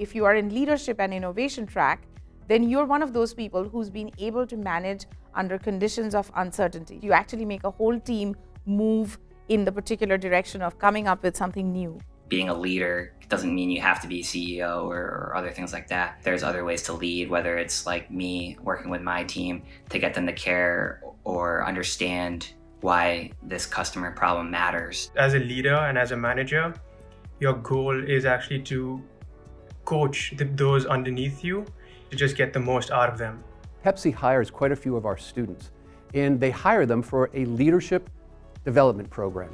If you are in leadership and innovation track, then you're one of those people who's been able to manage under conditions of uncertainty. You actually make a whole team move in the particular direction of coming up with something new. Being a leader doesn't mean you have to be CEO or other things like that. There's other ways to lead, whether it's like me working with my team to get them to care or understand why this customer problem matters. As a leader and as a manager, your goal is actually to coach those underneath you to just get the most out of them. Pepsi hires quite a few of our students, and they hire them for a leadership development program.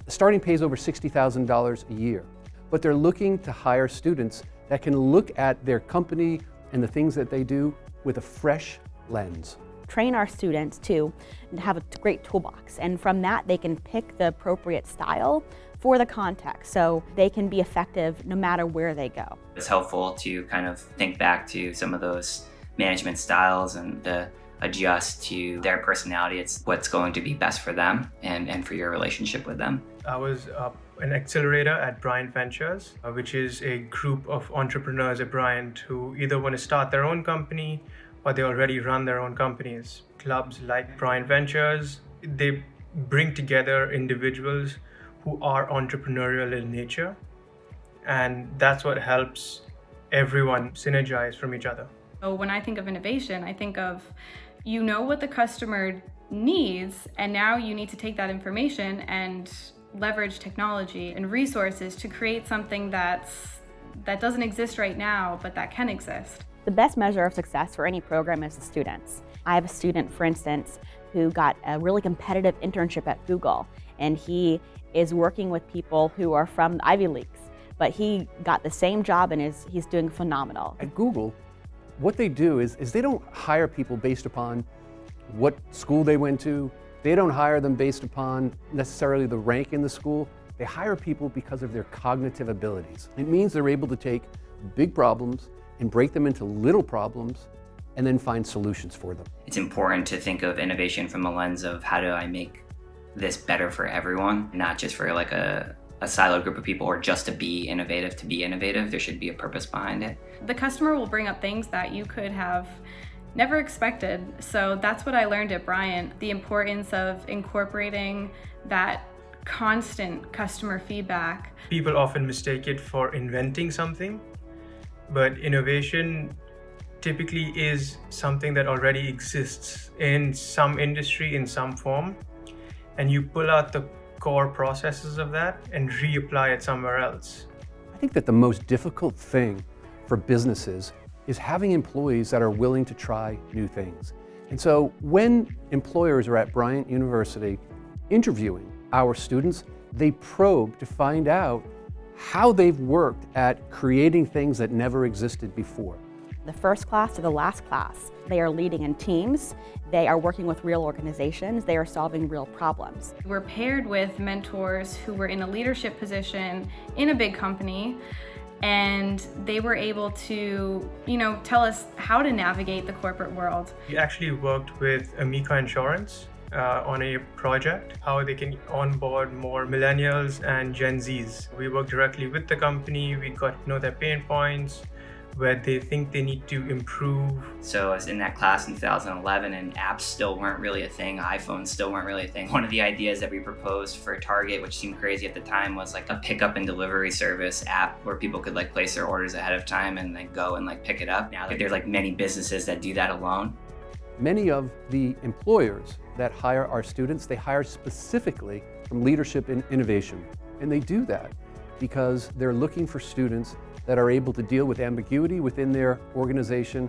The starting pay is over $60,000 a year, but they're looking to hire students that can look at their company and the things that they do with a fresh lens. Train our students to have a great toolbox, and from that they can pick the appropriate style for the context so they can be effective no matter where they go. It's helpful to kind of think back to some of those management styles and adjust to their personality. It's what's going to be best for them and for your relationship with them. I was an accelerator at Bryant Ventures, which is a group of entrepreneurs at Bryant who either want to start their own company or they already run their own companies. Clubs like Bryant Ventures, they bring together individuals who are entrepreneurial in nature, and that's what helps everyone synergize from each other. So when I think of innovation, I think of, you know what the customer needs, and now you need to take that information and leverage technology and resources to create something that doesn't exist right now, but that can exist. The best measure of success for any program is the students. I have a student, for instance, who got a really competitive internship at Google, and he is working with people who are from the Ivy Leagues, but he got the same job and he's doing phenomenal. At Google, what they do is they don't hire people based upon what school they went to. They don't hire them based upon necessarily the rank in the school. They hire people because of their cognitive abilities. It means they're able to take big problems and break them into little problems and then find solutions for them. It's important to think of innovation from the lens of how do I make this better for everyone, not just for like a siloed group of people or just to be innovative. To be innovative, there should be a purpose behind it. The customer will bring up things that you could have never expected. So that's what I learned at Bryant, the importance of incorporating that constant customer feedback. People often mistake it for inventing something, but innovation typically is something that already exists in some industry in some form, and you pull out the core processes of that and reapply it somewhere else. I think that the most difficult thing for businesses is having employees that are willing to try new things. And so when employers are at Bryant University interviewing our students, they probe to find out how they've worked at creating things that never existed before. The first class to the last class, they are leading in teams, they are working with real organizations, they are solving real problems. We're paired with mentors who were in a leadership position in a big company, and they were able to, tell us how to navigate the corporate world. We actually worked with Amica Insurance on a project, how they can onboard more millennials and Gen Zs. We worked directly with the company, we got to know their pain points, where they think they need to improve. So I was in that class in 2011 and apps still weren't really a thing, iPhones still weren't really a thing. One of the ideas that we proposed for Target, which seemed crazy at the time, was like a pickup and delivery service app where people could like place their orders ahead of time and then go and like pick it up. Now there's like many businesses that do that alone. Many of the employers that hire our students, they hire specifically from leadership and innovation. And they do that because they're looking for students that are able to deal with ambiguity within their organization,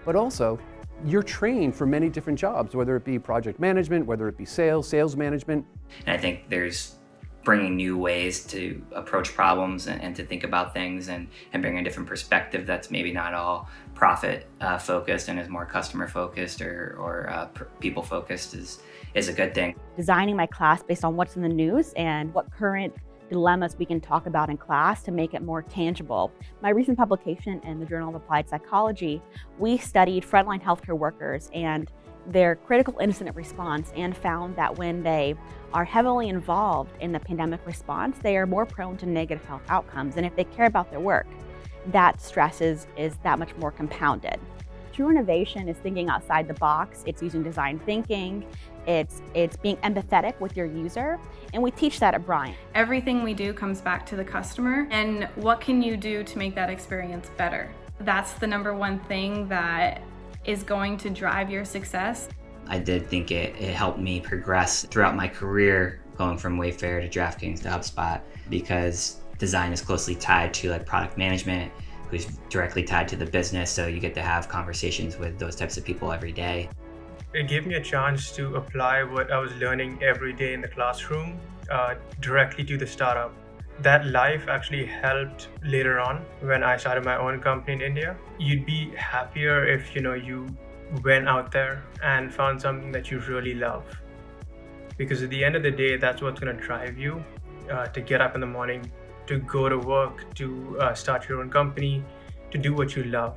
but also you're trained for many different jobs, whether it be project management, whether it be sales management. And I think there's bringing new ways to approach problems and to think about things and bring a different perspective that's maybe not all profit focused and is more customer focused or people focused is a good thing. Designing my class based on what's in the news and what current dilemmas we can talk about in class to make it more tangible. My recent publication in the Journal of Applied Psychology, we studied frontline healthcare workers and their critical incident response and found that when they are heavily involved in the pandemic response, they are more prone to negative health outcomes. And if they care about their work, that stress is that much more compounded. True innovation is thinking outside the box. It's using design thinking. It's being empathetic with your user, and we teach that at Bryant. Everything we do comes back to the customer, and what can you do to make that experience better? That's the number one thing that is going to drive your success. I did think it helped me progress throughout my career, going from Wayfair to DraftKings to HubSpot, because design is closely tied to like product management, who's directly tied to the business. So you get to have conversations with those types of people every day. It gave me a chance to apply what I was learning every day in the classroom directly to the startup. That life actually helped later on when I started my own company in India. You'd be happier if you went out there and found something that you really love. Because at the end of the day, that's what's going to drive you to get up in the morning, to go to work, to start your own company, to do what you love.